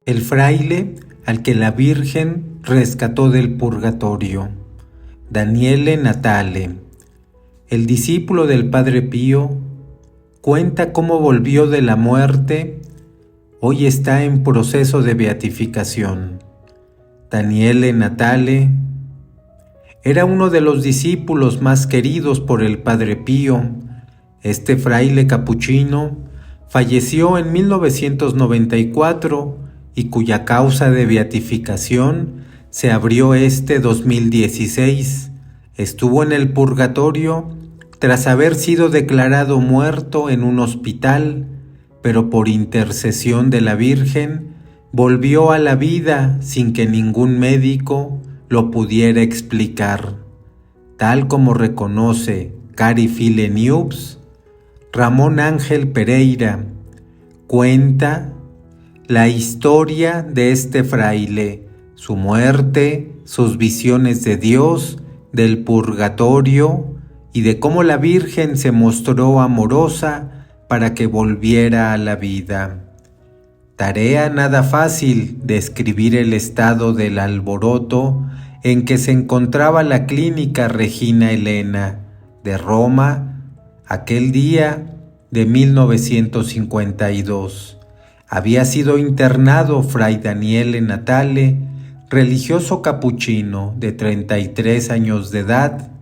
El fraile al que la Virgen rescató del purgatorio. Daniele Natale, el discípulo del Padre Pío, cuenta cómo volvió de la muerte. Hoy está en proceso de beatificación. Daniele Natale era uno de los discípulos más queridos por el Padre Pío. Este fraile capuchino falleció en 1994 y cuya causa de beatificación se abrió este 2016. Estuvo en el purgatorio tras haber sido declarado muerto en un hospital, pero por intercesión de la Virgen volvió a la vida sin que ningún médico lo pudiera explicar. Tal como reconoce Cari File News, Ramón Ángel Pereira cuenta la historia de este fraile, su muerte, sus visiones de Dios, del purgatorio y de cómo la Virgen se mostró amorosa para que volviera a la vida. Tarea nada fácil describir el estado del alboroto en que se encontraba la clínica Regina Elena de Roma aquel día de 1952. Había sido internado Fray Daniele Natale, religioso capuchino de 33 años de edad,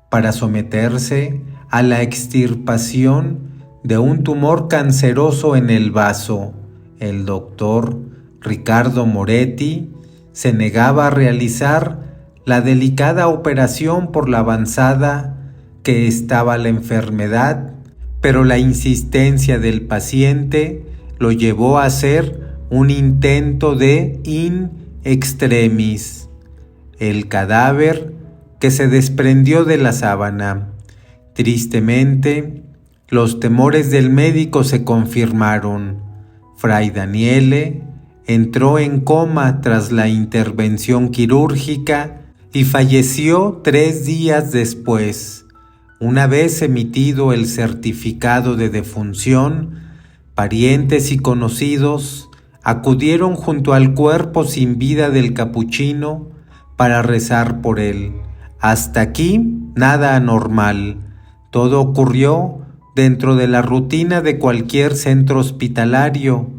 para someterse a la extirpación de un tumor canceroso en el vaso. El doctor Ricardo Moretti se negaba a realizar la delicada operación por la avanzada que estaba la enfermedad, pero la insistencia del paciente lo llevó a hacer un intento de in extremis. El cadáver que se desprendió de la sábana. Tristemente, los temores del médico se confirmaron. Fray Daniele entró en coma tras la intervención quirúrgica y falleció 3 días después. Una vez emitido el certificado de defunción, parientes y conocidos acudieron junto al cuerpo sin vida del capuchino para rezar por él. Hasta aquí nada anormal. Todo ocurrió dentro de la rutina de cualquier centro hospitalario.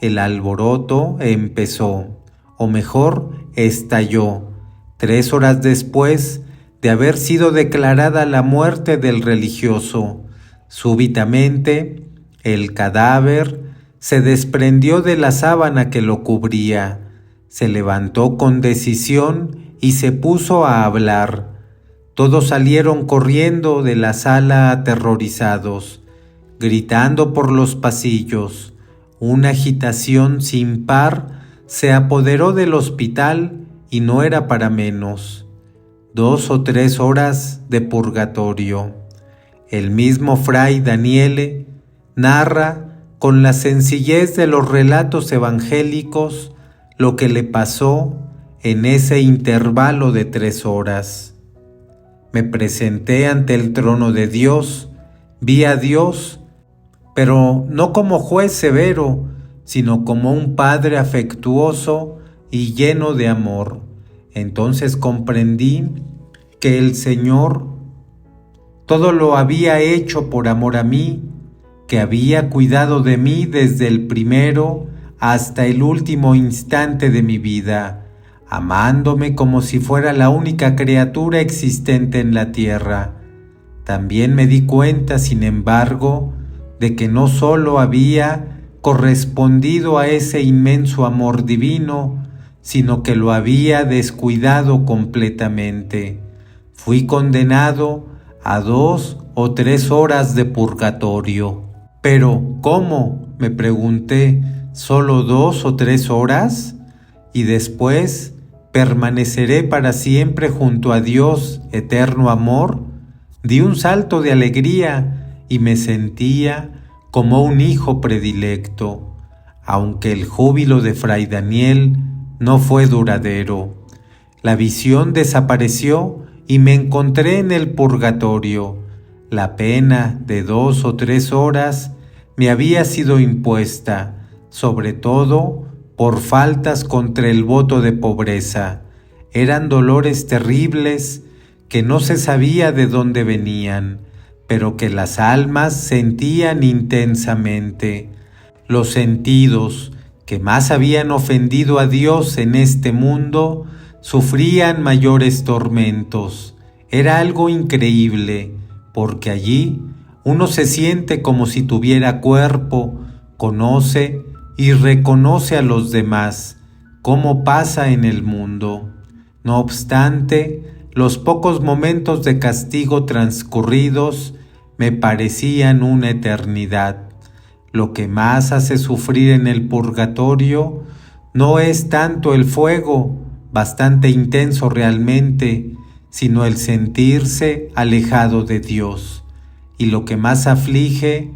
El alboroto empezó, o mejor, estalló, 3 horas después de haber sido declarada la muerte del religioso. Súbitamente, el cadáver se desprendió de la sábana que lo cubría, se levantó con decisión y se puso a hablar. Todos salieron corriendo de la sala aterrorizados, gritando por los pasillos. Una agitación sin par se apoderó del hospital y no era para menos. 2 o 3 horas de purgatorio. El mismo Fray Daniele narra con la sencillez de los relatos evangélicos lo que le pasó en ese intervalo de 3 horas. Me presenté ante el trono de Dios, vi a Dios, pero no como juez severo, sino como un Padre afectuoso y lleno de amor. Entonces comprendí que el Señor todo lo había hecho por amor a mí, que había cuidado de mí desde el primero hasta el último instante de mi vida, amándome como si fuera la única criatura existente en la tierra. También me di cuenta, sin embargo, de que no solo había correspondido a ese inmenso amor divino, sino que lo había descuidado completamente. Fui condenado a 2 o 3 horas de purgatorio. Pero, ¿cómo?, me pregunté, ¿solo 2 o 3 horas? Y después, ¿permaneceré para siempre junto a Dios, eterno amor? Di un salto de alegría y me sentía como un hijo predilecto, aunque el júbilo de Fray Daniel no fue duradero. La visión desapareció y me encontré en el purgatorio. La pena de 2 o 3 horas me había sido impuesta, sobre todo por faltas contra el voto de pobreza. Eran dolores terribles que no se sabía de dónde venían, pero que las almas sentían intensamente. Los sentidos que más habían ofendido a Dios en este mundo sufrían mayores tormentos. Era algo increíble, porque allí uno se siente como si tuviera cuerpo, conoce y reconoce a los demás, como pasa en el mundo. No obstante, los pocos momentos de castigo transcurridos me parecían una eternidad. Lo que más hace sufrir en el purgatorio no es tanto el fuego, bastante intenso realmente, sino el sentirse alejado de Dios. Y lo que más aflige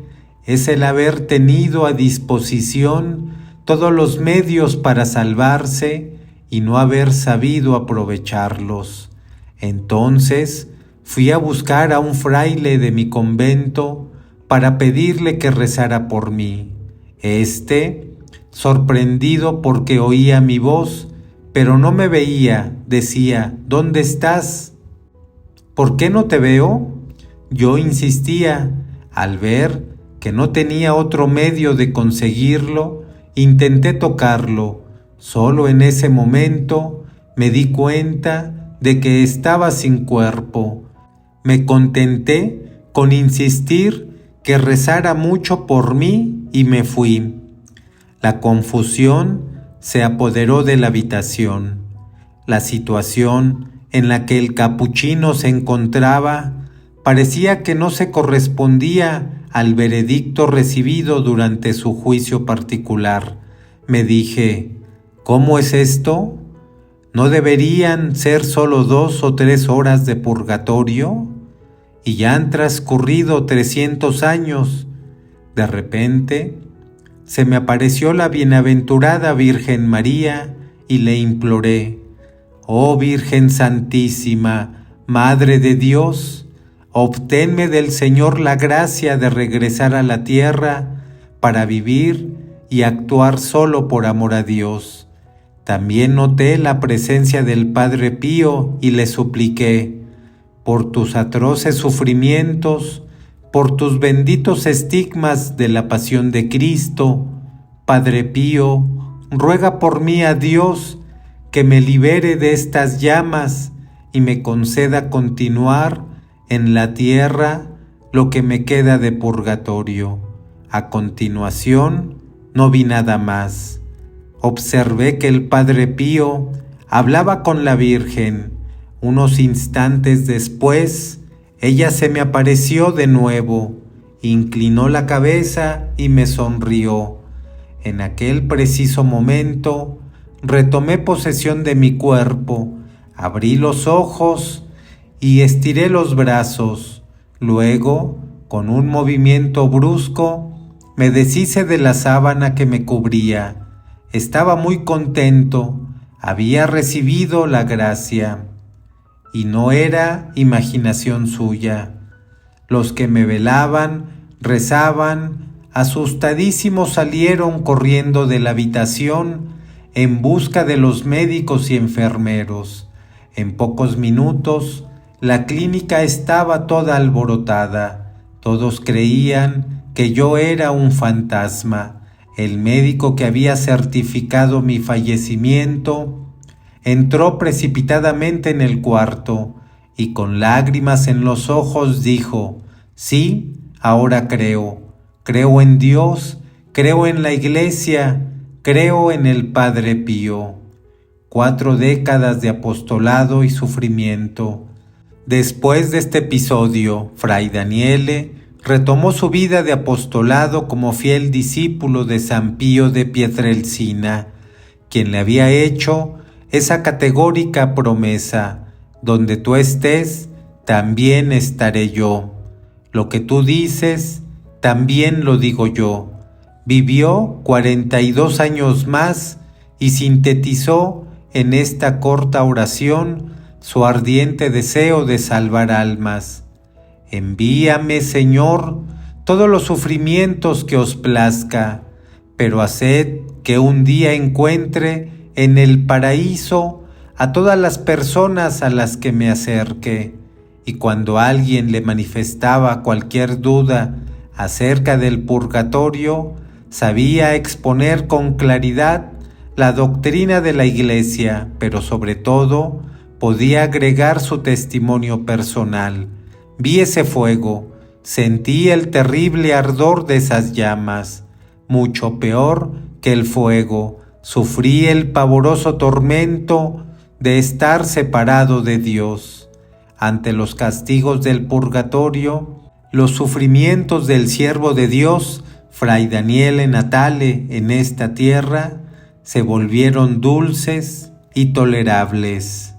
es el haber tenido a disposición todos los medios para salvarse y no haber sabido aprovecharlos. Entonces fui a buscar a un fraile de mi convento para pedirle que rezara por mí. Sorprendido porque oía mi voz, pero no me veía, decía: ¿Dónde estás? ¿Por qué no te veo? Yo insistía. Al ver que no tenía otro medio de conseguirlo, intenté tocarlo. Solo en ese momento me di cuenta de que estaba sin cuerpo. Me contenté con insistir que rezara mucho por mí y me fui. La confusión se apoderó de la habitación. La situación en la que el capuchino se encontraba parecía que no se correspondía al veredicto recibido durante su juicio particular. Me dije: ¿cómo es esto? ¿No deberían ser solo 2 o 3 horas de purgatorio? Y ya han transcurrido 300 años. De repente, se me apareció la bienaventurada Virgen María y le imploré: «Oh Virgen Santísima, Madre de Dios, obténme del Señor la gracia de regresar a la tierra para vivir y actuar solo por amor a Dios». También noté la presencia del Padre Pío y le supliqué: «Por tus atroces sufrimientos, por tus benditos estigmas de la pasión de Cristo, Padre Pío, ruega por mí a Dios que me libere de estas llamas y me conceda continuar en la tierra lo que me queda de purgatorio». A continuación, no vi nada más. Observé que el Padre Pío hablaba con la Virgen. Unos instantes después, ella se me apareció de nuevo, inclinó la cabeza y me sonrió. En aquel preciso momento, retomé posesión de mi cuerpo, abrí los ojos y estiré los brazos. Luego, con un movimiento brusco, me deshice de la sábana que me cubría. Estaba muy contento, había recibido la gracia. Y no era imaginación suya. Los que me velaban, rezaban, asustadísimos salieron corriendo de la habitación en busca de los médicos y enfermeros. En pocos minutos, la clínica estaba toda alborotada. Todos creían que yo era un fantasma. El médico que había certificado mi fallecimiento entró precipitadamente en el cuarto y con lágrimas en los ojos dijo: «Sí, ahora creo. Creo en Dios, creo en la Iglesia, creo en el Padre Pío». 4 décadas de apostolado y sufrimiento. Después de este episodio, Fray Daniele retomó su vida de apostolado como fiel discípulo de San Pío de Pietrelcina, quien le había hecho esa categórica promesa: «Donde tú estés, también estaré yo. Lo que tú dices, también lo digo yo». Vivió 42 años más y sintetizó en esta corta oración su ardiente deseo de salvar almas. «Envíame, Señor, todos los sufrimientos que os plazca, pero haced que un día encuentre en el paraíso a todas las personas a las que me acerque, y cuando alguien le manifestaba cualquier duda acerca del purgatorio, sabía exponer con claridad la doctrina de la Iglesia, pero sobre todo podía agregar su testimonio personal. Vi ese fuego, sentí el terrible ardor de esas llamas. Mucho peor que el fuego, sufrí el pavoroso tormento de estar separado de Dios. Ante los castigos del purgatorio, los sufrimientos del siervo de Dios, Fray Daniele Natale, en esta tierra, se volvieron dulces y tolerables.